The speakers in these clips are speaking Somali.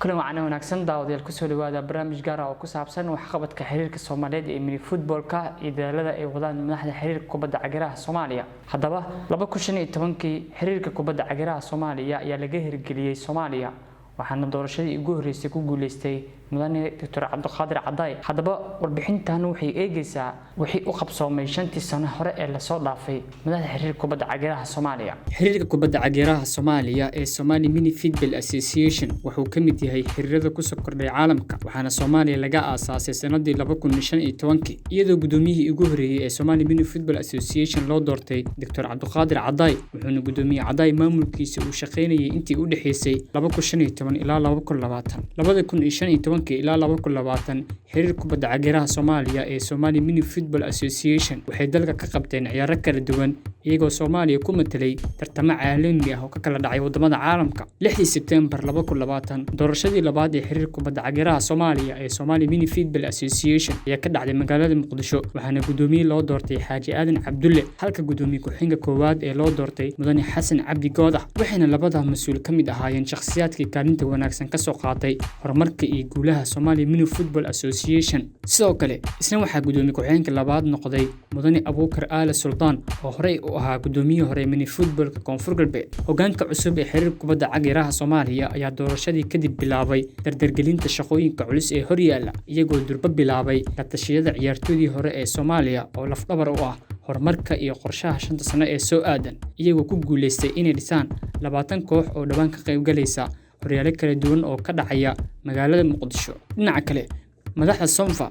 kulan wacan wanaagsan daawadayaal ku soo dhawaada barnaamij gaar ah oo ku saabsan waxqabadka xiriirka Soomaaliyeed ee mini footballka iyo dadaalada ay wadaan madaxda xiriirka kubadda cagta Soomaaliya. Haddaba 2015 xiriirka kubadda cagta Soomaaliya ayaa laga hirgeliyay Soomaaliya waxaana doorashadii ugu horeysay ku guuleystay mudane Dr. Cabdiqaadir Caday. Haddaba warbixintan waxay eegaysaa wixii u qabsoomay 5 sano hore ee la soo dhaafay madaxda xiriirka kubadda cagta Soomaaliya. Xiriirka kubadda cagta Soomaaliya ee Somali Mini Football Association wuxuu ka mid yahay xiriirada ku soo kordhay caalamka waxaana Soomaaliya laga aasaasay sanadii 2015 iyadoo gudoomiyihii ugu horeeyay ee Somali Mini Football Association loo doortay Dr. Cabdiqaadir Caday. wuxuuna gudoomiyay Caday maamulkiisa uu shaqeynayay intii u dhaxeysay 2015 ilaa 2015 ilaa 2020 xiriirka kubadda cagta Soomaaliya ee Somali Mini Football Association waxay dalka ka qabteen ciyaaro kala duwan iyagoo Soomaaliya ku metelay tartamo caalami ah oo ka kala dhacay wadamada caalamka. 6 September 2020 doorashadii labaad ee xiriirka kubadda cagta Soomaaliya ee Somali Mini Football Association ayaa ka dhacday magaalada Muqdisho waxaana gudoomiye loo doortay Xaaji Aadan Cabdulle halka gudoomiye ku-xigeenka koowaad ee loo doortay mudane Xasan Cabdi Goodax. waxayna labada mas'uul ka mid ahaayeen shakhsiyaadkii kaalinta wanaagsan ka soo qaatay horumarka iyo guulaha Somali Mini Football Association. sidoo kale isna waxaa gudoomiye ku-xigeenka labaad noqday mudane Abuukar Aale Sultaan oo horey u ahaa gudoomiye hore Mini Footballka Koonfur Galbeed. hogaanka cusub ee xiriirka kubadda cagta Soomaaliya ayaa doorashadii kadib bilaabay dardargelinta shaqooyinka culus ee horyaala iyagoo durba bilaabay la tashiyada ciyaartoydii hore ee Soomaaliya oo lafdhabar u ah horumarka iyo qorshaha 5 sano ee soo aadan iyagoo ku guuleystay inay dhisaan 20 koox oo dhawaan ka qayb galaysa horyaalo kala duwan oo ka dhacaya magaalada Muqdisho. dhinaca kale madaxda Sonfa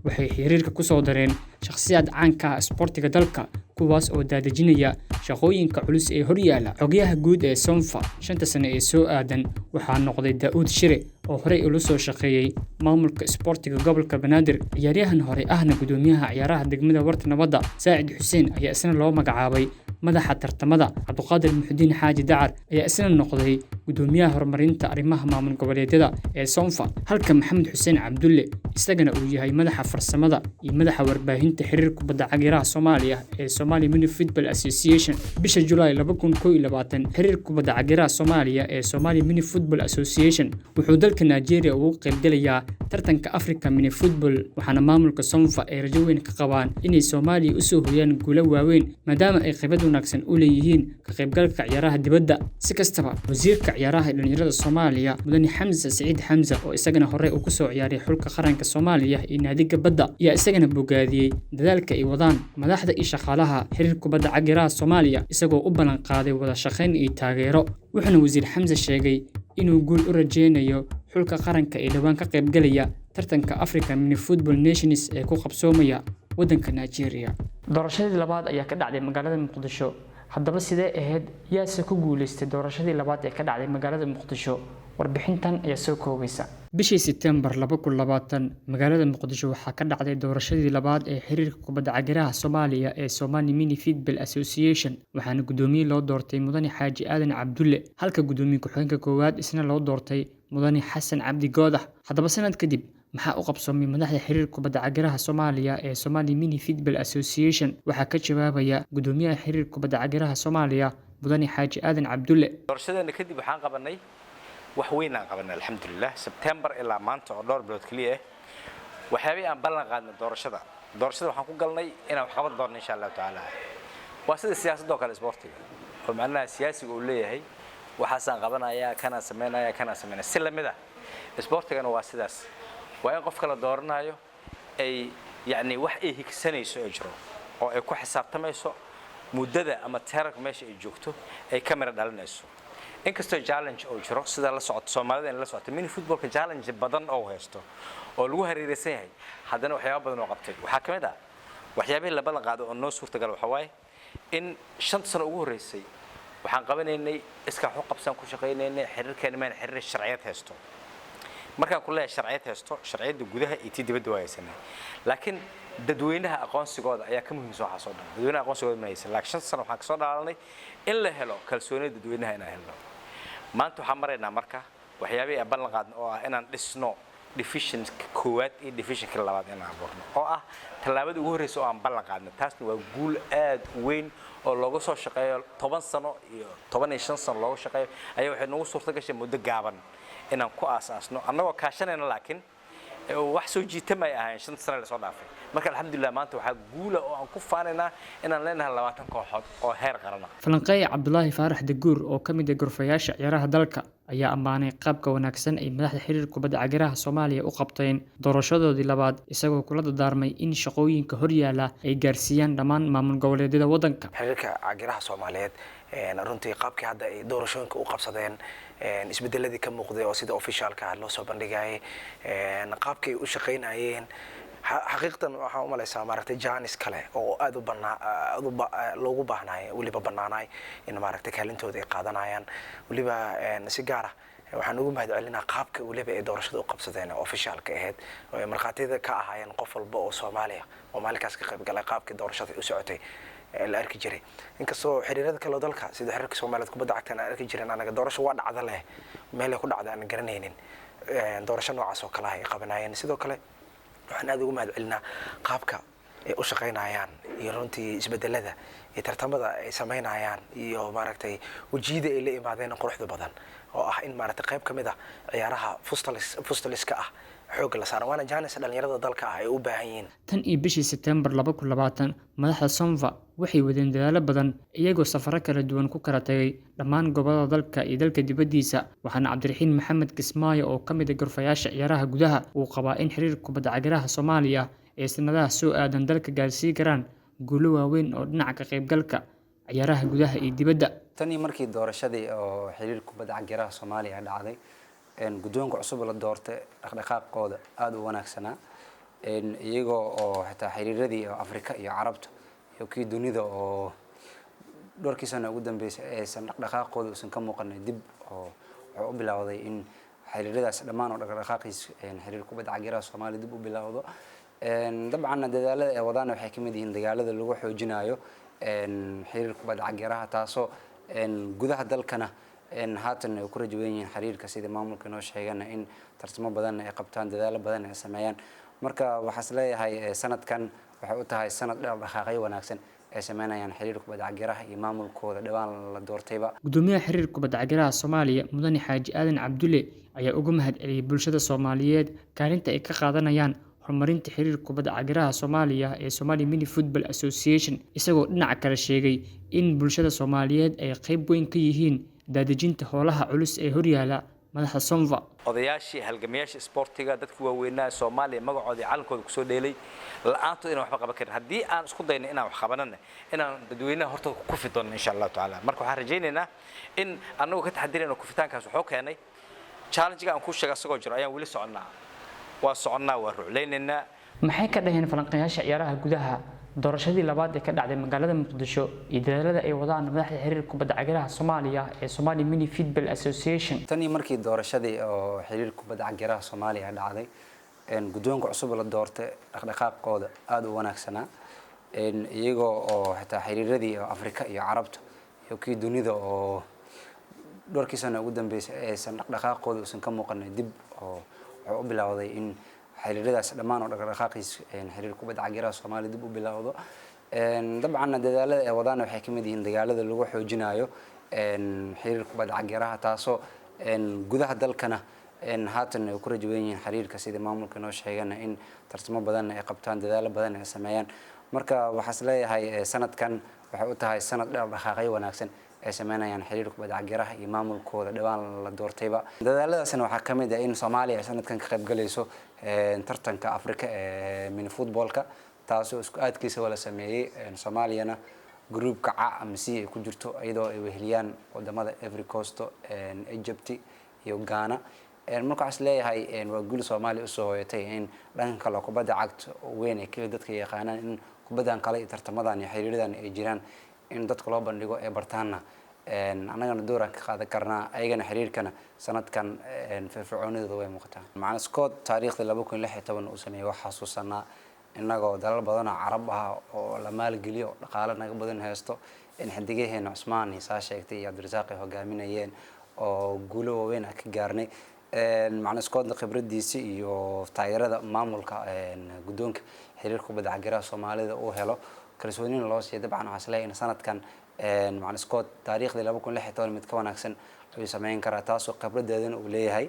waxay xiriirka ku soo dareen shakhsiyaad caan ka ah isboortiga dalka kuwaas oo daadajinaya shaqooyinka culus ee horyaala. xogayaha guud ee Sonfa 5 sano ee soo aadan waxaa noqday Daawud Shire oo horey u soo shaqeeyay maamulka isboortiga gobolka Banaadir. ciyaaryahan hore ahna gudoomiyaha ciyaaraha degmada Warta Nabadda Saacid Xuseen ayaa isna loo magacaabay madaxa tartamada. Cabdiqaadir Muxudiin Xaaji Dacar ayaa isna noqday gudoomiyaha horumarinta arrimaha maamul goboleedyada ee Sonfa halka Maxamed Xuseen Cabdulle isagana uu yahay madaxa farsamada iyo madaxa warbaahinta xiriirka kubadda cagta Soomaaliya ee Somali Mini Football Association. bisha July 2021 xiriirka kubadda cagta Soomaaliya ee Somali Mini Football Association wuxuu dalka Nigeria ugu qaybgalayaa tartanka Africa Mini Football waxaana maamulka Sonfa ay rajo weyn ka qabaan inay Soomaaliya u soo hooyaan guulo waaweyn maadaama ay khibrad wanaagsan u leeyihiin ka qaybgalka ciyaaraha dibadda. si kastaba wasiirka ciyaaraha dhalinyarada Soomaaliya mudane Xamza Saciid Xamza oo isagana hore u soo ciyaaray xulka qaranka Soomaaliya ee naadiga badda ayaa isagana bogaadiyay dadaalka ay wadaan madaxda iyo shaqaalaha xiriirka kubadda cagta Soomaaliya isagoo u ballan qaaday wada shaqayn iyo taageero. wuxuuna wasiir Xamza sheegay inuu guul u rajeynayo xulka qaranka ee dhawaan ka qayb galaya tartanka Africa Mini Football Nations ee ku qabsoomaya wadanka Nigeria. doorashadii labaad ayaa ka dhacday magaalada Muqdisho. haddaba sidee ahayd yaase ku guuleystay doorashadii labaad ee ka dhacday magaalada Muqdisho? warbixintan ayaa soo koobaysa. bishii September 2020 magaalada Muqdisho waxaa ka dhacday doorashadii labaad ee xiriirka kubadda cagta Soomaaliya ee Somali Mini Football Association waxaana gudoomiye loo doortay mudane Xaaji Aadan Cabdulle halka gudoomiye ku-xigeenka koowaad isna loo doortay mudane Xasan Cabdi Goodax. haddaba sanad kadib maxaa u qabsoomay madaxda xiriirka kubadda cagta Soomaaliya ee Somali Mini Football Association? waxaa ka jawaabaya gudoomiyaha xiriirka kubadda cagta Soomaaliya mudane Xaaji Aadan Cabdulle. doorashadana kadib waxaan qabanay wax weyn aan qabanay alxamdulillah. September ilaa maanta oo dhowr bilood kaliya waxyaabay aan ballan qaadnay doorashada waxaan ku galnay inaan wax qaban doono insha Allah taala. waa sida siyaasadda kale isboortiga oo macnaha siyaasiga uu leeyahay waxaan qabanayaa kana sameynaya si lamid ah isboortigana waa sidaas. waa in qof kala dooranayo ay yani wax ay higsanayso ay jiro oo ay ku xisaabtamayso muddada ama taariikh meesha ay joogto ay kamera dhalinayso. inkastoo challenge oo jiro sida la socod Soomaalida in la socod mini footballka challenge badan oo haysto oo lagu hareeraysan yahay haddana waxyaabo badan oo qabtay. waxaa kamid ah waxyaabaha la ballan qaado oo noo suurtagal waxa waaye in 5 sano ugu horeysay waxaan qabanaynay iska xog qabsan ku shaqeynaynay xiriirkeena meel xiriir sharciyeed haysto. markaan ku leeyahay sharciyeed haysto sharciyada gudaha iyo dibadda waa haysanay laakiin dadweynaha aqoonsigooda ayaa ka muhiimsan waxa soo dhan. dadweynaha aqoonsigooda ma haysan laakiin 5 sano waxaan ka soo dhaalanay in la helo kalsoonida dadweynaha in ay helo. maanta waxaan maraynaa marka waxyaabaha ballan qaadno oo ah inaan dhisno division koowaad iyo division labaad inaan abuurno oo ah tallaabada ugu horeysa oo aan ballan qaadnay taasna waa guul aad u weyn oo looga soo shaqeeyo 10 sano iyo 15 sano looga shaqeeyo ayaa waxay nagu suurta gashay muddo gaaban inaan ku aasaasno annagoo kaashanayna laakiin wax soo jiitamay ahayn 5 sano la soo dhaafay marka alxamdulillah maanta waxa guula oo aan ku faanaynaa inaan leenahay 20 kooxood oo heer qaran ah. Falanqeey Cabdullaahi Faarax Daguur oo ka mid ah gorfayaasha ciyaaraha dalka ayaa ammaanay qaabka wanaagsan ay madaxda xiriirka kubadda cagiraha Soomaaliya u qabteen doorashadoodii labaad isagoo kula dardaarmay in shaqooyinka horyaala ay gaarsiiyaan dhammaan maamul goboleedyada waddanka. Xiriirka cagiraha Soomaaliyeed runtii qaabkii hadda ay doorashooyinka u qabsadeen isbedeladii ka muuqday oo sida officialka loo soo bandhigay qaabkii u shaqeynayeen xaqiiqatan waxaan u maleysaa maaragtay jaanis kale oo aad u loogu baahnay waliba banaanay in maaragtay kaalintooda ay qaadanayaan waliba si gaar ah waxaan ugu mahadcelinaa qaabka waliba ay doorashada u qabsadeen oo officialka ahayd oo markhaatiyada ka ahaayeen qof walba oo Soomaaliya oo maalinkaas ka qayb galay qaabkii doorashada u socotay la arki jiray inkastoo xiriirada kale dalka sida xiriirka Soomaaliyeed kubadda cagta aan arki jireen anaga doorasho waa dhacda leh meel ay ku dhacday aan garanaynin doorasho noocaas oo kale ay qabanayeen sidoo kale waxaan aad ugu mahadcelinaa qaabka ay u shaqeynayaan iyo runtii isbedelada iyo tartamada ay sameynayaan iyo maaragtay wajiyada ay la imaadeen quruxda badan oo ah in maaragtay qayb kamid ah ciyaaraha fustaliska ah xoog la saaran waana jaanis dhalinyarada dalka ah ay u baahan yihiin. Tan iyo bishii September 2020 madaxda Sonva waxay wadeen dadaalo badan iyagoo safaro kala duwan ku kala tagay dhammaan gobollada dalka iyo dalka dibadiisa waxaana Cabdiraxiin Maxamed Kismaayo oo ka mid ah gorfayaasha ciyaaraha gudaha uu qabaa in xiriirka kubadda cagiraha Soomaaliya ay sanadaha soo aadan dalka gaarsiin karaan guulo waaweyn oo dhinaca ka qaybgalka ciyaaraha gudaha iyo dibadda. Tan iyo markii doorashadii oo xiriirka kubadda cagiraha Soomaaliya dhacday guddoonka cusub la doortay dhaqdhaqaaqooda aad u wanaagsanaa iyagoo oo xitaa xiriiradii Afrika iyo Carabta iyo kii dunida oo dhowrkii sano ugu dambeysay aysan dhaqdhaqaaqooda uusan ka muuqanay dib oo wuxuu u bilowday in xiriiradaas dhammaan oo dhaqdhaqaaqiis xiriirka kubadda cagiraha Soomaaliya dib u bilowdo dabcan dadaalada ay wadaan waxay ka mid yihiin dagaalada lagu xoojinayo xiriirka kubadda cagiraha taasoo gudaha dalkana haatan ay ku rajaweyn yihiin xiriirka sida maamulka noo sheegana in tartamo badan ay qabtaan dadaalo badan ay sameeyaan marka waxaas leeyahay sanadkan waxay u tahay sanad dhaqdhaqaaqyo wanaagsan ay sameynayaan xiriirka kubadda cagiraha iyo maamulkooda dhawaan la doortayba. Gudoomiyaha xiriirka kubadda cagiraha Soomaaliya Mudane Xaaji Aadan Cabdulle ayaa uga mahadceliyay bulshada Soomaaliyeed kaalinta ay ka qaadanayaan horumarinta xiriirka kubadda cagiraha Soomaaliya ee Somali Mini Football Association isagoo dhinaca kale sheegay in bulshada Soomaaliyeed ay qayb weyn ka yihiin daadejinta howlaha culus ee horyaala madaxda Sonva. Odayaashii halgamayaasha sportiga dadkii waaweynaa Soomaaliya magacoodii calankooda kusoo dheelay la'aantood inaan waxba qaban karin haddii aan isku dayno inaan wax qabanana inaan dadweynaha hortooda ku kufi doono insha Allah taala marka waxaan rajaynaynaa in anagu ka taxadirayno kufitaankaas wuxuu keenay challenge-ga aan ku sheegay asagoo jiro ayaan weli soconnaa waa ruclaynaynaa. Maxay ka dhaheen falanqeeyaasha ciyaaraha gudaha doorashadii labaad ee ka dhacday magaalada Muqdisho iyo dadaalada ay wadaan madaxda xiriirka kubadda cagiraha Soomaaliya ee Somali Mini Football Association? Tan iyo markii doorashadii oo xiriirka kubadda cagiraha Soomaaliya dhacday guddoonka cusub la doortay dhaqdhaqaaqooda aad u wanaagsanaa iyagoo oo xitaa xiriiradii Afrika iyo Carabta iyo kii dunida oo dhowrkii sano ugu dambeysay aysan dhaqdhaqaaqooda uusan ka muuqanay dib oo wuxuu u bilowday in xiriiradaas dhammaan oo dhaqdhaqaaqiis xiriirka kubadda cagiraha Soomaaliya dib u bilowdo dabcan dadaalada ay wadaan waxay ka mid yihiin dagaalada lagu xoojinayo xiriirka kubadda cagiraha taasoo gudaha dalkana haatan ay ku rajaweyn yihiin xiriirka sida maamulka noo sheegana in tartamo badan ay qabtaan dadaalo badan ay sameeyaan marka waxaas leeyahay sanadkan waxay u tahay sanad dhaqdhaqaaqyo wanaagsan ay sameynayaan xiriirka kubadda cagiraha iyo maamulkooda dhawaan la doortayba dadaaladaasna waxaa ka mid ah in Soomaaliya ay sanadkan ka qayb galayso tartanka Afrika ee mini footballka taasoo isku aadkiisa wala sameeyay Soomaaliyana groupka A ama C ay ku jirto iyadoo ay weheliyaan wadamada Ivory Coast Egypt iyo Ghana markaas leeyahay waa guul Soomaaliya u soo hoyatay in dhanka kale kubadda cagta weyn ee kale dadka yaqaanaan in kubaddan kale iyo tartamadan iyo xiriiradan ay jiraan in dadka loo bandhigo ee bartaana annagana door aan ka qaadan karnaa ayagana xiriirkana sanadkan firfircoonidooda way muuqataa macna Scott taariikhda 2016 uu sameeyay wax xasuusanaa inagoo dalal badan oo Carab ah oo la maalgeliyo dhaqaale naga badan haysto in xidigaheena Cusmaan Isaa sheegtay iyo Cabdirasaaq ay hogaaminayeen oo guulo waaweyn ka gaarnay macna iskoodna khibradiisa iyo taageerada maamulka gudoonka xiriirka kubadda cagta Soomaalida uu helo kalsoonina loo siiyay dabcan waxa isleeyahay in sanadkan macna iskood taariikhdii 2016 mid ka wanaagsan ay sameyn karaa taas oo khibradeedana uu leeyahay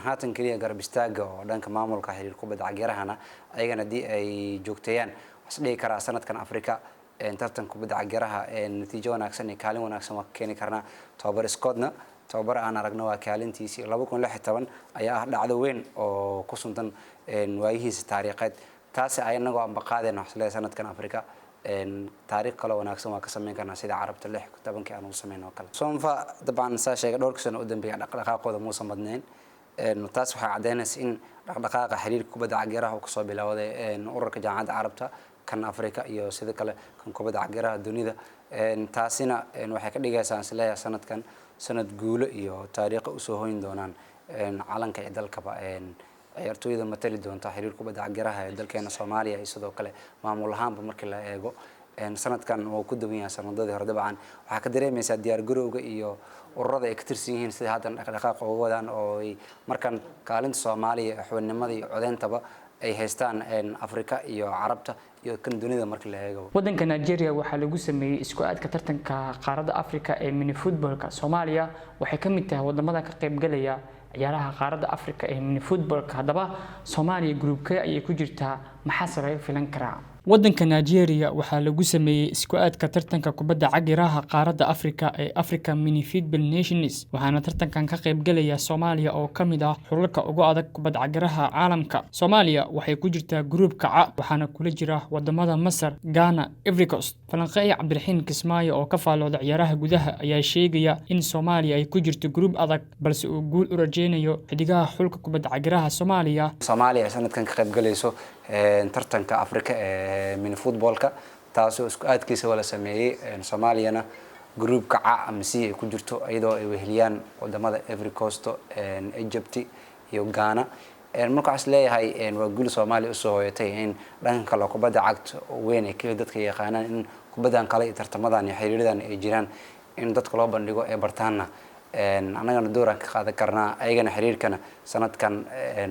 haatan kaliya garab istaaga oo dhanka maamulka xiriirka kubadda cagta ayagana hadii ay joogteeyaan waxay karaa sanadkan Afrika tartan kubadda cagta natiijo wanaagsan iyo kaalin wanaagsan waa keeni karnaa tababar iskoodna tababar aan aragno waa kaalintiisii 2016 ayaa dhacdo weyn oo ku suntan waayihiisa taariikheed taas ay anagu aan baqaadeen waxay sanadkan Afrika taariikh kale wanaagsan waa ka sameyn karnaa sida carabta 16 aan u sameeyno kale Sonfa dabcan saa sheegay dhowr sano u dambeeyay dhaqdhaqaaqooda muusan badnayn taas waxay cadeynaysaa in dhaqdhaqaaqa xiriirka kubadda cagta uu ka soo bilowday ururka jaamacadda carabta kan Afrika iyo sidoo kale kan kubadda cagta dunida taasina waxay ka dhigaysaa isleeyahay sanadkan sanad guulo iyo taariikh u soo hoyn doonaan calanka ee dalkaba ciyaartooyda matali doonta xiriirka kubadda cagta ee dalkeena Soomaaliya iyo sidoo kale maamul ahaanba markii la eego sanadkan uu ku dawan yahay sanadadii hore dabcan waxa ka dareemaysaa diyaar garowga iyo ururada ay ka tirsan yihiin sida hadan dhaqdhaqaaq uga wadaan oo markan kaalinta Soomaaliya xubinimada iyo codeentaba ay haystaan Afrika iyo Carabta iyo kan dunida markii la eego wadanka Nigeria waxa lagu sameeyay isku aadka tartanka qaaradda Afrika ee mini footballka Soomaaliya waxay ka mid tahay wadamada ka qayb galaya ciyaaraha qaaradda Afrika ee mini footballka hadaba Soomaaliya groupka ayay ku jirtaa maxaa laga filan karaa wadanka Nigeria waxa lagu sameeyay isku aadka tartanka kubadda cagta qaaradda Afrika ee Africa Mini Football Nations waxaana tartankan ka qayb galaya Soomaaliya oo kamid ah xulalka ugu adag kubadda cagta caalamka Soomaaliya waxay ku jirtaa groupka C waxaana kula jira wadamada Masar Ghana Ivory Coast falanqeey Cabdiraxiin Kismaayo oo ka faalooda ciyaaraha gudaha ayaa sheegaya in Soomaaliya ay ku jirto group adag balse uu guul u rajeynayo xidigaha xulka kubadda cagta Soomaaliya sanadkan ka qayb galayso tartanka Afrika ee mini footballka taasoo isku aadkiisa wala sameeyay Soomaaliyana groupka C ama C ay ku jirto iyadoo ay weheliyaan wadamada Ivory Coast Egypt iyo Ghana markaas leeyahay waa guul Soomaaliya u soo hoyatay in dhanka kale kubadda cagta weyn ay ka dadka yaqaanaan in kubaddan kale iyo tartamadan iyo xiriiradan ay jiraan in dadka loo bandhigo ee bartaana anagana dooran ka qaadan karnaa ayagana xiriirkana sanadkan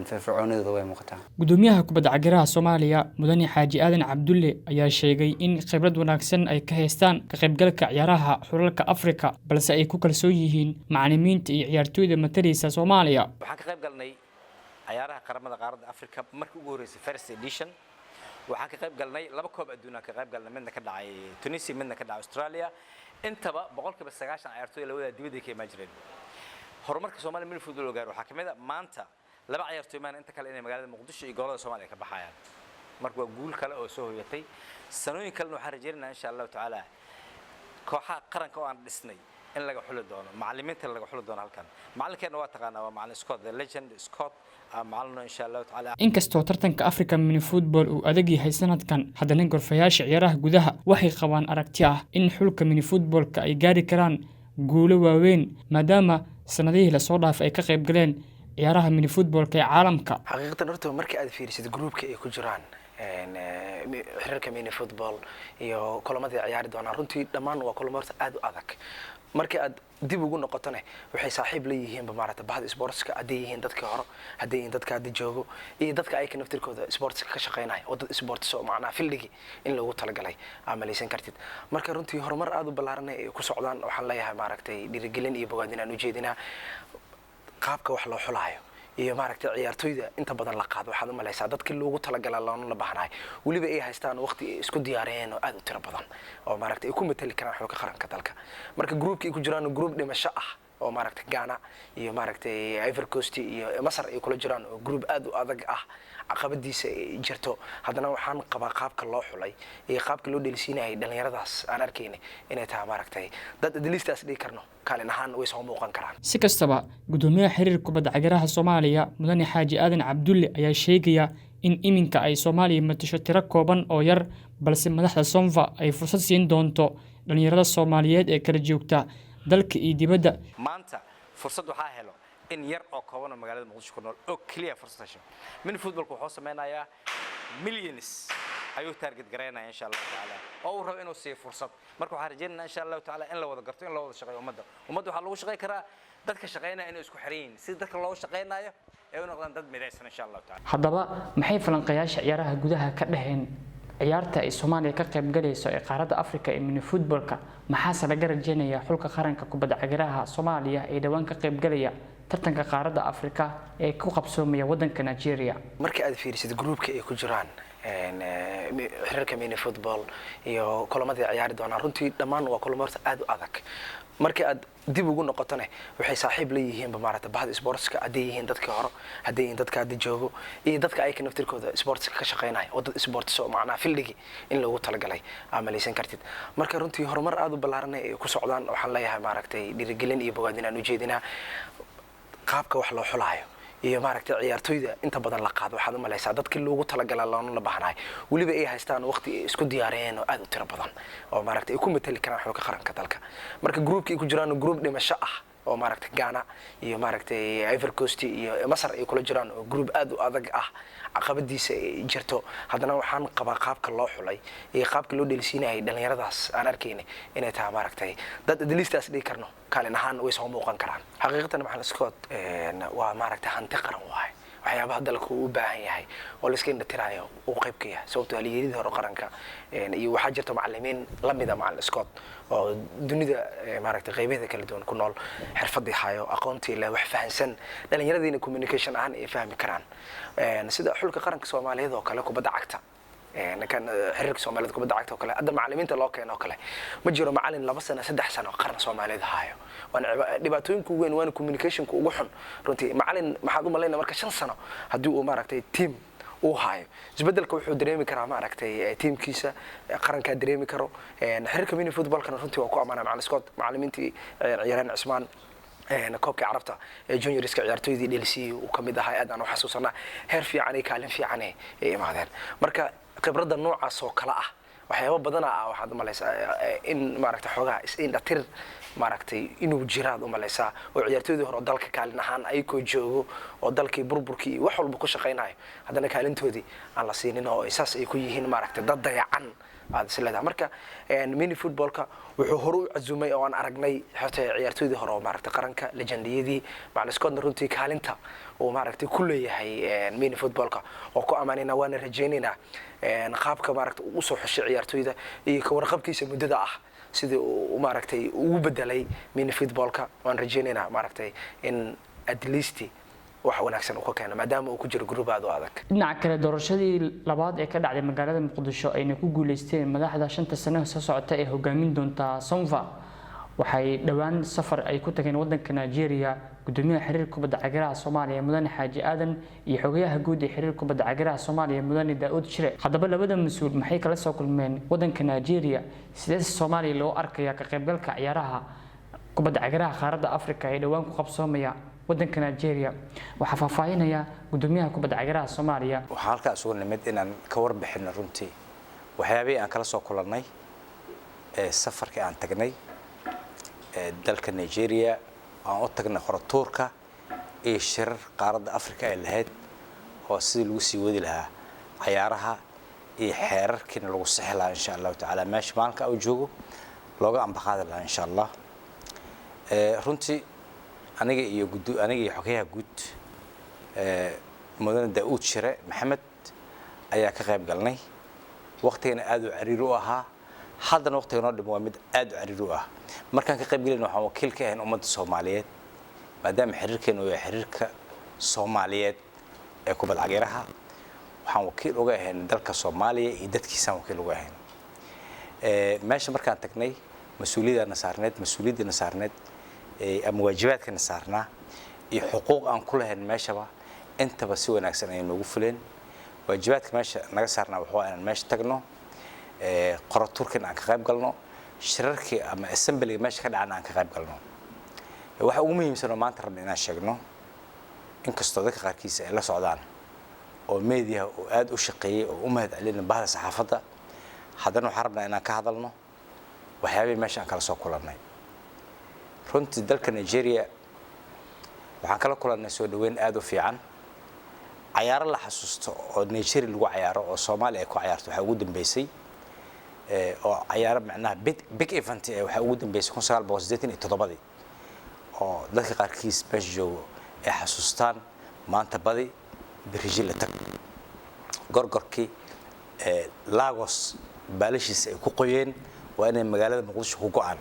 firfircoonidooda way muuqataa gudoomiyaha kubadda cagta Soomaaliya Mudane Xaaji Aadan Cabdulle ayaa sheegay in khibrad wanaagsan ay ka haystaan ka qaybgalka ciyaaraha xulalka Afrika balse ay ku kalsoon yihiin macallimiinta iyo ciyaartooyda mataleysa Soomaaliya waxaan ka qayb galnay ciyaaraha qaramada qaaradda Afrika markii ugu horeysay first edition waxaan ka qayb galnay laba koob adduunka ka qayb galnay midna ka dhacay Tunisia midna ka dhacay Australia intaba 90% ciyaartooy la wada dibadda ka imaajireen horumarka Soomaaliya mid fudud loo gaaro waxa kamid ah maanta laba ciyaartooy maan inta kale inay magaalada Muqdisho iyo gobolada Soomaaliya ka baxayaan marka waa guul kale oo soo hoyatay sanooyin kale waxaan rajaynaynaa insha Allah taala kooxaha qaranka oo aan dhisnay in laga xulo doono macallimiinta laga xulo doono halkan macallinkeena waa taqaanaa waa macallin Scott the legend Scott macallin insha Allah taala inkastoo tartanka Africa mini football uu adag yahay sanadkan haddana gorfayaasha ciyaaraha gudaha waxay qabaan aragti ah in xulka mini footballka ay gaari karaan guulo waaweyn maadaama sanadihii la soo dhaafay ay ka qayb galeen ciyaaraha mini footballka ee caalamka xaqiiqatan horta markii aad fiirisid groupka ay ku jiraan xiriirka mini football iyo kulamada ciyaari doonaan runtii dhammaan waa kulamo aad u adag markii aad dib ugu noqotona waxay saaxiib la yihiin maarata bahda sportska hadii yihiin dadka hore hadii yihiin dadka hadda joogo iyo dadka ay ka naftirkooda sportska ka shaqeynaya oo dad sports oo macna fildigi in lagu talagalay amaleysan kartid marka runtii horumar aad u ballaaran ay ku socdaan waxaan leeyahay maaragtay dhiirigelin iyo bogaadin aan u jeedinaa qaabka wax loo xulaayo iyo maaragtay ciyaartooyda inta badan la qaado waxaad u maleysaa dadkii loogu talagalay loona baahnay waliba ay haystaan waqti isku diyaareen oo aad u tiro badan oo maaragtay ay ku matali karaan xulka qaranka dalka marka groupkii ku jiraan group dhimasho ah oo maaragtay Ghana iyo maaragtay Ivory Coast iyo Masar ay kula jiraan oo group aad u adag ah caqabadiisa jirto haddana waxaan qabaa qaabka loo xulay iyo qaabka loo dheelisiinayay dhalinyaradaas aan arkaynay inay tahay maaragtay dad listaas dhig karno kaalin ahaan way soo muuqan karaan si kastaba gudoomiyaha xiriirka kubadda cagta Soomaaliya Mudane Xaaji Aadan Cabdulle ayaa sheegaya in iminka ay Soomaaliya matasho tiro kooban oo yar balse madaxda Sonfa ay fursad siin doonto dhalinyarada Soomaaliyeed ee kala joogta dalka iyo dibadda maanta fursad waxa helo in yar oo kooban magaalada Muqdisho ku nool oo kaliya fursad hesho min footballku wuxuu sameeyaa millions ayuu target gareynaya insha Allah taala oo uu rabo inuu siiyo fursad marka waxaan rajaynaynaa insha Allah taala in la wada garto in la wada shaqeeyo ummadda waxa lagu shaqeyn karaa dadka shaqeynaya inay isku xiriin si dadka loo shaqeynayo ay u noqdaan dad midaysan insha Allah taala haddaba maxay falanqayaasha ciyaaraha gudaha ka dhaheen ciyaarta ay Soomaaliya ka qayb galayso ee qaaradda Afrika ee mini footballka maxaa laga rajaynayaa xulka qaranka kubadda cagaraha Soomaaliya ee dhawaan ka qayb galaya tartanka qaaradda Afrika ee ku qabsoomaya wadanka Nigeria markii aad fiirisid groupka ay ku jiraan xiriirka mini football iyo kulamadii ciyaari doonaan runtii dhammaan waa kulamo aad u adag markii aad dib ugu noqotane waxay saaxiib leeyihiin bamaarata bahda sportska haday yihiin dadka hore haday yihiin dadka hadda joogo iyo dadka ay ka naftirkooda sportska ka shaqeynaya oo dad sports oo macnaha fildigi in lagu talagalay amaleysan kartid marka runtii horumar aad u ballaaran ay ku socdaan waxaan leeyahay maaragtay dhiirigelin iyo bogaadin aan u jeedinaa qaabka wax loo xulaayo iyo maaragtay ciyaartoyda inta badan la qaado waxaad u maleysaa dadkii loogu talagalay loona la baahnay waliba ay haystaan waqti ay isku diyaariyeen oo aad u tiro badan oo maaragtay ay ku matali karaan xulka qaranka dalka marka groupkii ku jiraan group dhimasho ah oo maaragtay Ghana iyo maaragtay Ivory Coast iyo Masar ay kula jiraan oo group aad u adag ah caqabadiisa ay jirto haddana waxaan qabaa qaabka loo xulay iyo qaabka loo dheelsiinayay dhalinyaradaas aan arkaynay inay tahay maaragtay dad adliistaas dhigi karno kaalin ahaan way soo muuqan karaan xaqiiqatan maxaa Scott waa maaragtay hanti qaran waay waxyaabaha dalka uu u baahan yahay oo la iska indhatiraayo uu qayb ka yahay sababtoo ah liidada hore qaranka iyo waxaa jirta macallimiin la mid ah macallin Scott oo dunida maaragtay qaybaheeda kala duwan ku nool xirfadii hayo aqoontii la wax fahansan dhalinyaradiina communication ahaan ay fahmi karaan sida xulka qaranka Soomaaliyeed oo kale kubadda cagta kan xiriirka Soomaaliyeed kubadda cagta oo kale hadda macallimiinta loo keeno kale ma jiro macallin 2 sano 3 sano qaran Soomaaliyeed hayo dhibaatooyinku weyn waan communicationku ugu xun runtii macallin maxaad u maleynaa marka 5 sano hadii uu maaragtay team uu hayo isbedelka wuxuu dareemi karaa maaragtay teamkiisa qaranka dareemi karo xiriirka mini footballkana runtii waa ku amaanaa macallin Scott macallimiintii ciyaaraan Cismaan koobka carabta juniorska ciyaartoydii DLC uu kamid ahaa aad aan u xasuusanaa heer fiican iyo kaalin fiican ay imaadeen marka khibrada noocaas oo kala ah waxyaabo badan waxaad maleysaa in maaragtay xogaha in dhatir maaragtay inuu jiraad u maleysaa oo ciyaartoydii hore dalka kaalin ahaan ay ku joogo oo dalkii burburkii wax walba ku shaqeynayo haddana kaalintoodii aan la siinin oo isaas ay ku yihiin maaragtay dad dayacan aad isleedahay marka mini footballka wuxuu hore u cazumay oo aan aragnay xirtay ciyaartoydii hore oo maaragtay qaranka legendiyadii macallin Scott runtii kaalinta oo maaragtay ku leeyahay mini footballka oo ku amaanayna waana rajaynaynaa qaabka maaragtay uu soo xushay ciyaartoyda iyo ka warqabkiisa muddada ah sidii uu maaragtay ugu bedelay mini footballka waan rajaynaynaa maaragtay in at least wax wanaagsan uu ka keeno maadaama uu ku jiro group aad u adag dhinaca kale doorashadii labaad ee ka dhacday magaalada Muqdisho ayna ku guuleysteen madaxda 5 sano soo socota ee hogaamin doonta Sonfa waxay dhawaan safar ay ku tageen wadanka Nigeria gudoomiyaha xiriirka kubadda cagaraha Soomaaliya Mudane Xaaji Aadan iyo xogayaha guud ee xiriirka kubadda cagaraha Soomaaliya Mudane Daawud Shire haddaba labada mas'uul maxay kala soo kulmeen wadanka Nigeria sidee Soomaaliya loo arkaya ka qaybgalka ciyaaraha kubadda cagaraha qaaradda Afrika ee dhawaan ku qabsoomaya wadanka Nigeria waxa faahfaahinaya gudoomiyaha kubadda cagaraha Soomaaliya waxa halkaas ugu nimid inaan ka warbixino runtii waxyaabay aan kala soo kulannay safarkii aan tagnay dalka Nigeria aan u tagnay qoratuurka ee shirar qaaradda Afrika ee lahayd oo sidii lagu sii wadi lahaa ciyaaraha iyo xeerarkiina lagu saxi lahaa insha Allah taala meesha maalinka uu joogo looga ambaqaadi lahaa insha Allah runtii aniga iyo xogayaha guud Mudane Daawud Shire Maxamed ayaa ka qayb galnay waqtigeena aad u cariir u ahaa haddana waqtiga noo dhimo waa mid aad u cariir u ah markaan ka qayb galayna waxaan wakiil ka ahay ummadda Soomaaliyeed maadaama xiriirkeenu waa xiriirka Soomaaliyeed ee kubadda cagaraha waxaan wakiil uga ahay dalka Soomaaliya iyo dadkiisa wakiil uga ahay meesha markaan tagnay mas'uuliyadana saarneed ama waajibaadkana saarnaa iyo xuquuq aan ku lahayn meeshaba intaba si wanaagsan ay noogu fuleen waajibaadka meesha naga saarnaa waxa inaan meesha tagno qoratuurkan aan ka qayb galno shirarkii ama assembly meesha ka dhacana aan ka qayb galno waxa ugu muhiimsan oo maanta rabnaa inaan sheegno inkastoo dadka qaarkiisa ay la socdaan oo media oo aad u shaqeeyay oo u mahad celin bahda saxaafadda haddana waxaan rabnaa inaan ka hadalno waxyaabay meesha aan kala soo kulannay runtii dalka Nigeria waxaan kala kulannay soo dhaweyn aad u fiican cayaaro la xasuusto oo Nigeria lagu cayaaro oo Soomaaliya ay ku cayaarto waxa ugu dambeysay oo cayaaro macnaha big event waxa ugu dambeysay 1987 oo dadka qaarkiis meesha joogo ay xasuustaan maanta badi Brazil la tag gorgorkii Lagos baalashiisa ay ku qoyeen waa inay magaalada Muqdisho ku go'aan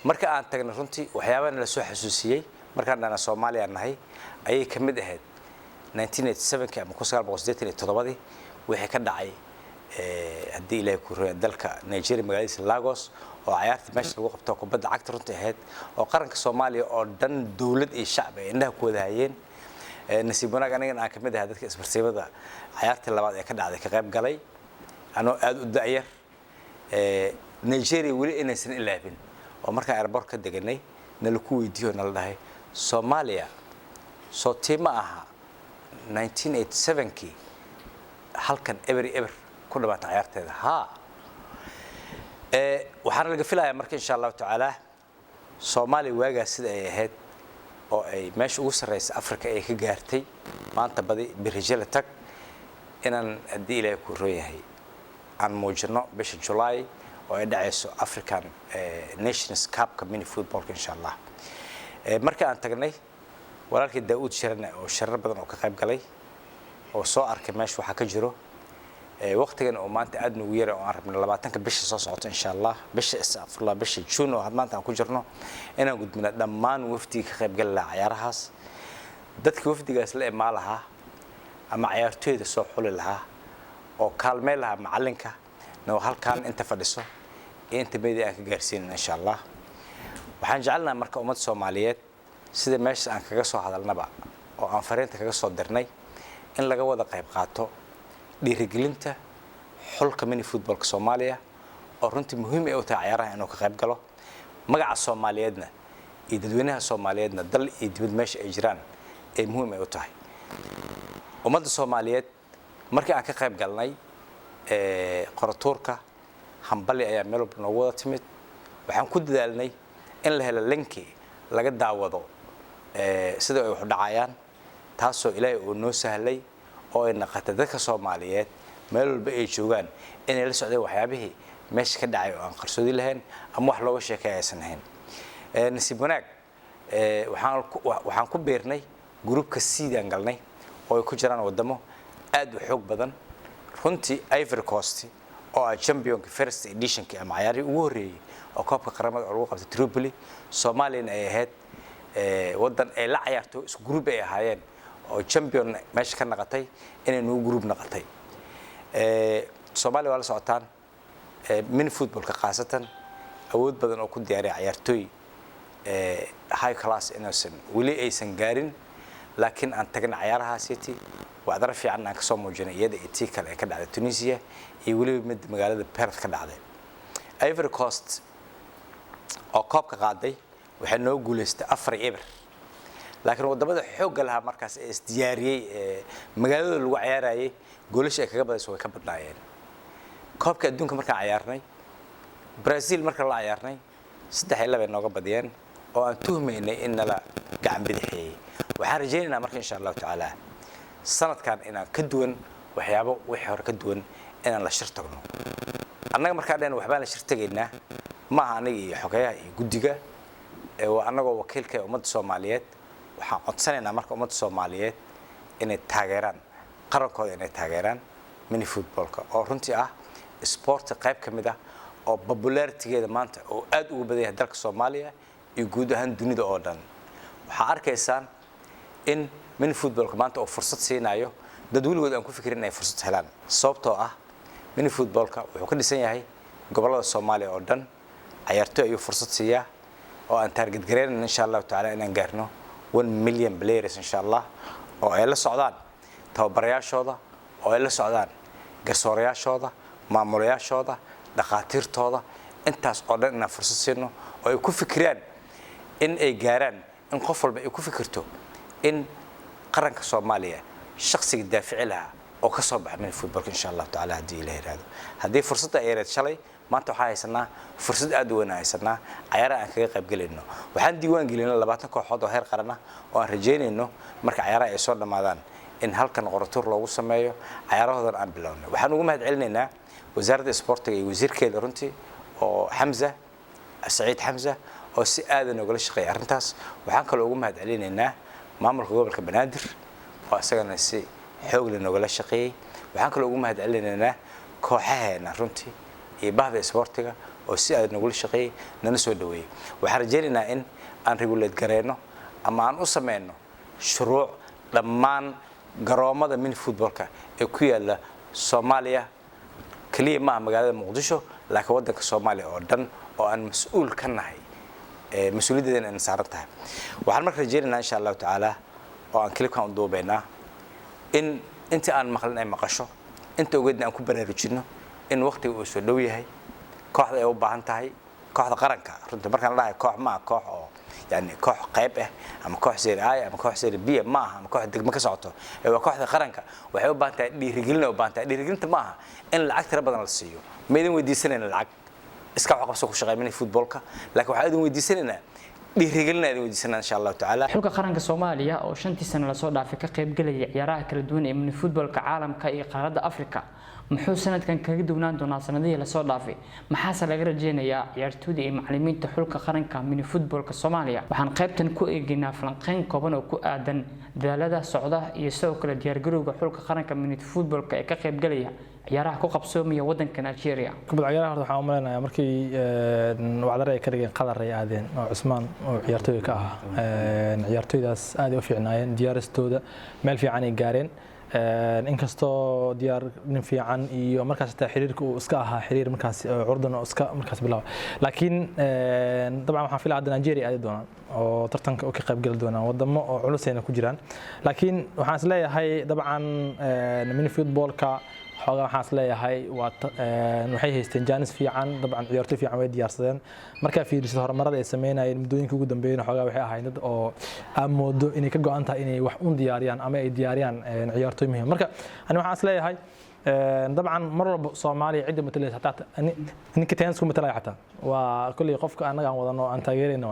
marka aan tagnay runtii waxyaabaha la soo xasuusiyay markaan dhana Soomaaliya nahay ayay kamid ahayd 1987 ama 1987 wixii ka dhacay haddii ilaahay ku reeyay dalka Nigeria magaaladiisa Lagos oo ciyaarta meesha lagu qabto kubadda cagta runtii ahayd oo qaranka Soomaaliya oo dhan dawlad iyo shacab ay indhaha ku wada hayeen nasiib wanaag aniga aan kamid ahay dadka isbarsiimada ciyaarta labaad ee ka dhacday ka qayb galay anoo aad u da'yar Nigeria wali inaysan ilaabin oo markaan airport ka deganay nala ku weydiiyo nala dhahay Soomaaliya soo tiima aha 1987 halkan ever ku dhawaatay ciyaarteeda ha waxaan laga filayaa marka insha Allah taala Soomaaliya waaga sida ay ahayd oo ay meesha ugu sarreysay Afrika ay ka gaartay maanta badi Brazil tag inaan hadii ilaahay ku rooyahay aan muujino bisha July oo ay dhacayso African Nations Cup ka mini football insha Allah marka aan tagnay walaalkii Daawud Sharane oo sharar badan oo ka qayb galay oo soo arkay meesha waxa ka jiro waqtigan oo maanta aad ugu yar oo aan rabno 20ka bisha soo socota insha Allah bisha Aafurla bisha June oo maanta aan ku jirno inaan gudbino dhammaan wafdiga ka qayb galay ciyaarahaas dadkii wafdigaas la imaalaha ama ciyaartooyda soo xuli lahaa oo kaalmeel lahaa macalinka noo halkaan inta fadhiso inta meedii aan ka gaarsiin insha Allah waxaan jecelnahay marka ummad Soomaaliyeed sida meesha aan kaga soo hadalnaba oo aan fariinta kaga soo dirnay in laga wada qayb qaato dhiirigelinta xulka mini footballka Soomaaliya oo runtii muhiim ah u tahay ciyaaraha inuu ka qayb galo magaca Soomaaliyeedna iyo dadweynaha Soomaaliyeedna dal iyo dibad meesha ay jiraan ay muhiim ah u tahay ummadda Soomaaliyeed markii aan ka qayb galnay qoratuurka hambali ayaa meel walba noogu wada timid waxaan ku dadaalnay in la helo linki laga daawado sida ay wax dhacayaan taasoo Ilaahay uu noo sahlay oo ay naqatay dadka Soomaaliyeed meel walba ay joogaan inay la socdaan waxyaabihii meesha ka dhacay oo aan qarsoodi lahayn ama wax looga sheekaysan lahayn nasiib wanaag waxaan ku beernay groupka Siidaan galnay oo ay ku jiraan wadamo aad u xoog badan runtii Ivory Coast oo championka first edition ka ama ciyaari ugu horeeyay oo koobka qaramada lagu qabtay Tripoli Soomaaliya ay ahayd wadan ay la ciyaarto isku group ay ahaayeen oo champion meesha ka naqatay inay noo group naqatay Soomaaliya wala socotaan mini footballka qaasatan awood badan oo ku diyaariyay ciyaartooy high class innocent wali aysan gaarin laakiin aan tagna ciyaarahaasiti وعذر في عنا كسر موجنا يد إتيكا لكن على تونسيا يقولوا مد مقالة بيرث كده عليه. Ivory Coast أو كاب كقاعدة وحنا نقول أفري إبر لكن وده بدأ حوج لها مركز استدياري مقالة الوعيارة إيه قولش إيه كقبل سوى كبر نايين كاب كدون كمركز عيارني برازيل مركز لا عيارني سده حلا بيننا قبضيان أو أنتهم إن لا قاعد بدحي وحرجينا مركز إن شاء الله تعالى سنة كان إن كدون وحيابه وحيار كدون إن الله شرطنا أنا مركزنا وحبنا شرطنا ما هنيجي حكاية جديدة وأنا وكيل كأمة الصوماليات وحقصنا مركز أمة الصوماليات إن التاجران قرر كذا إن التاجران من فوتبول كأورنتي سبورت قريب كمده أو popularity كده مانت أو أد وبديه درك الصومالية يجودوا هندوني ده أردن وحارك إنسان إن من فوتبول كمان أو فرصة سينايو ده دول وده أنكو فكرين إنه فرصة هلان صوبته من فوتبول كا وكل سنة هاي قبل الصومالي أردن عيارتو أيو فرصة سيا أو أن تارجت جرين إن شاء الله تعالى إن نجارنه 1 مليون بلايرز إن شاء الله أو إلا السعودان توبريا شوضة أو إلا السعودان قصوريا شوضة معموليا شوضة دقاتير توضة أنت أردن إن فرصة سينو أو يكون فكرين إن أي جاران إن قفل بيكون فكرته إن قرنك الصومالية شخص يدافع لها oo ka soo baxa min footballka insha Allah taala hadii la yiraahdo hadii fursadda ay reed shalay maanta waxa haysanaa fursad aad u weyn haysanaa ciyaaraha aan kaga qayb galayno waxaan diiwaan gelinay 20 kooxood oo heer qaran ah oo aan rajeynayno marka ciyaaraha ay soo dhamaadaan in halkan qoratuur loogu sameeyo ciyaarahoodan aan bilowno waxaan ugu mahadcelinaynaa wasaaradda isboortiga iyo wasiirkeeda runtii oo Hamza Saciid Hamza oo si aad ah uga shaqeeyay arintaas waxaan kale ugu mahadcelinaynaa maamulka gobolka Banaadir oo asagana si xoog leh uga shaqeeyay waxaan kale ugu mahadcelinaynaa kooxaheena runtii iyo bahda isboortiga oo si aad uga shaqeeyay nana soo dhaweeyay waxaan rajaynaynaa in aan regulate gareeno ama aan u sameeyno shuruuc dhammaan garoomada min footballka ee ku yaala Soomaaliya kaliya ma magaalada Muqdisho laakiin wadanka Soomaaliya oo dhan oo aan mas'uul ka nahay mas'uuliyadeena in saaran tahay waxaan markaa rajaynaynaa insha Allah taala oo aan clipkan u duubaynaa in inta aan maqlin ay maqasho inta ogeedna aan ku baraarujino in waqtiga uu soo dhow yahay kooxda ay u baahan tahay kooxda qaranka runtii markaan la koox ma koox oo yani koox qayb ah ama koox Serie A ama koox Serie B ma aha ama koox degmo ka socoto ee waa kooxda qaranka waxay u baahan tahay dhiirigelin u baahan tahay dhiirigelinta ma aha in lacag tira badan la siiyo ma idin weydiisanayna lacag iska wax qabso ku shaqeynay footballka laakiin waxa idin weydiisanayna dhiirigelin idin weydiisanayna insha Allah taala xulka qaranka Soomaaliya oo 5 sano la soo dhaafay ka qayb galay ciyaaraha kala duwan ee footballka caalamka iyo qaaradda Afrika muxuu sanadkan kaga duwnaan doonaa sanadihii la soo dhaafay maxaa laga rajeynayaa ciyaartooyda iyo macallimiinta xulka qaranka footballka Soomaaliya waxaan qaybtan ku eegaynaa falanqeyn kooban oo ku aadan dadaalada socda iyo sidoo kale diyaar garowga xulka qaranka footballka ee ka qayb galaya ciyaaraha ku qabsoomaya wadanka Nigeria kubadda ciyaaraha waxaan u maleynayaa markii wacdar ay ka dhigeen qadar ay aadeen oo Cusmaan oo ciyaartooy ka ah ciyaartooydaas aad u fiicnaayeen diyaaristooda meel fiican ay gaareen inkastoo diyaar nin fiican iyo markaas taa xiriirka uu iska ahaa xiriir markaas curdan oo iska markaas bilaw laakiin dabcan waxaan filayaa Nigeria ay doonaan oo tartanka ka qayb gali doonaan wadamo oo culusayna ku jiraan laakiin waxaan is leeyahay dabcan mini footballka xogaa waxaan is leeyahay waxay haysteen jaanis fiican dabcan ciyaartooy fiican way diyaarsadeen marka fiiriso horumarada ay sameynayeen muddooyinka ugu dambeeyay xogaa waxay ahayd dad oo amoodo inay ka go'an tahay inay wax u diyaariyaan ama ay diyaariyaan ciyaartooy muhiim marka ani waxaan is leeyahay dabcan mar walba Soomaaliya cid matalaysa hatta ninka teenisku matalay hatta waa kulli qofka anaga aan wadano aan taageerayno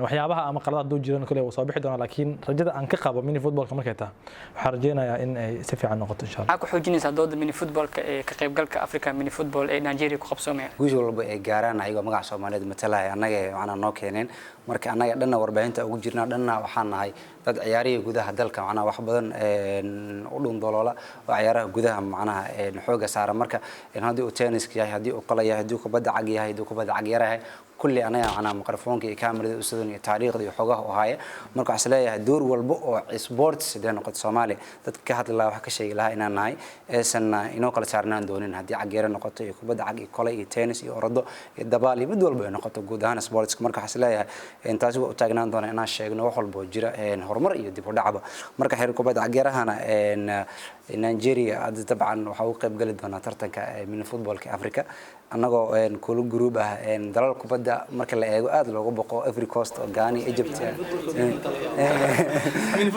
waxyaabaha ama qaladaad doo jiraan kulli soo bixi doona laakiin rajada aan ka qabo mini footballka markay tahay waxaan rajeynayaa in ay si fiican noqoto insha Allah ku xoojinaysa dooda mini footballka ee ka qaybgalka Africa mini football ee Nigeria ku qabsoomaya guush walba ay gaaraan ayagoo magaca Soomaaliyeed matalay anaga waxaan noo keeneen marka anaga dhanna warbaahinta ugu jirnaa dhanna waxaan nahay dad ciyaariye gudaha dalka macnaha wax badan u dhun doloola oo ciyaaraha gudaha macnaha xooga saara marka hadii uu tennis yahay hadii uu qala yahay hadii uu kubadda cag yahay hadii uu kubadda cag yarahay kulli anaga macnaha mikrofoonka iyo kaamirada u sidoo iyo taariikhda iyo xogaha oo haya marka waxa leeyahay door walba oo sports sidee noqoto Soomaali dadka ka hadlaa wax ka sheegi lahaa inaan nahay eesan inoo kala saarnaan doonin hadii cag yara noqoto iyo kubadda cag iyo qala iyo tennis iyo orado iyo dabaal iyo mid walba ay noqoto guud ahaan sports marka waxa leeyahay intaas u taagnaan doona inaan sheegno wax walba oo jira horumar iyo dib u dhacba marka xiriir kubadda cag yarahana Nigeria dabcan waxa uu qayb gali doona tartanka min footballka Afrika anagoo kula group ah dalal kubadda marka la eego aad looga boqo Ivory Coast oo Ghana Egypt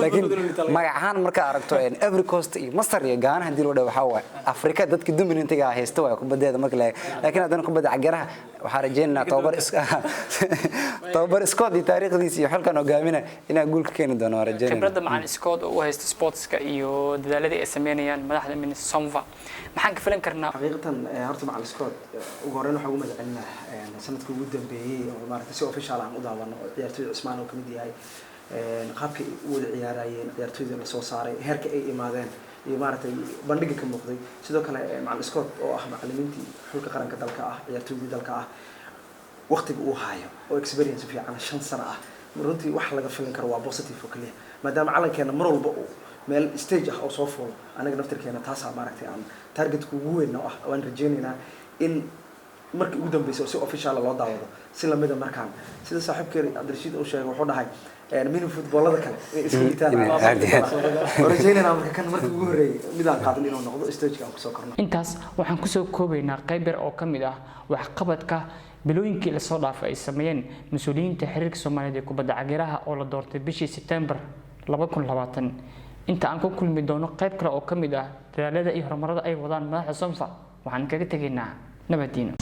laakiin magacan marka aragto Ivory Coast iyo Masar iyo Ghana hadii loo dhaw waxa waa Afrika dadka dominantiga haysto waa kubaddeeda marka la laakiin haddana kubadda cagaraha waxa rajeenaa tababar iskood iyo taariikhdiisa iyo xilkan hogaaminaya inaa guul ka keeni doono rajeenaa khibrada macaan iskood oo haysto sportska iyo dadaalada ay sameynayaan madaxda min Somva maxaan ka filan karnaa xaqiiqatan horta macaan iskood ugu horeyn waxa ugu madacalnaa sanadkii ugu dambeeyay oo maaragtay si official ah u daawano ciyaartooy Cusmaan oo kamid yahay qaabka ay wada ciyaarayeen ciyaartooyda la soo saaray heerka ay imaadeen iyo maaragtay bandhiga ka muuqday sidoo kale macaan iskood oo ah macallimiintii xulka qaranka dalka ah ciyaartooyda dalka ah waqtiga uu haayo oo experience fiican 5 sano ah runtii wax laga filan karo waa positive oo kaliya maadaama calankeena mar walba meel stage ah oo soo fuulo anaga naftirkeena taas maaragtay aan targetku ugu weyn oo ah waan rajeynaynaa in markii ugu dambeysay si official loo daawado si lamida markaan sida saaxiibkii Abdirashiid uu sheegay wuxuu dhahay mini footballada kale isku yitaan rajeynaynaa marka kan markii ugu horeeyay midaan qaadan inuu noqdo stage aan ku soo korno intaas waxaan ku soo koobaynaa qayb yar oo kamid ah wax qabadka bilooyinkii la soo dhaafay ay sameeyeen mas'uuliyiinta xiriirka Soomaaliyeed ee kubadda cagaraha oo la doortay bishii September 2020 inta aan ku kulmi doono qayb kale oo ka mid ah dadaalada iyo horumarada ay wadaan madaxda Sonfa waxaan kaga tegaynaa nabadiina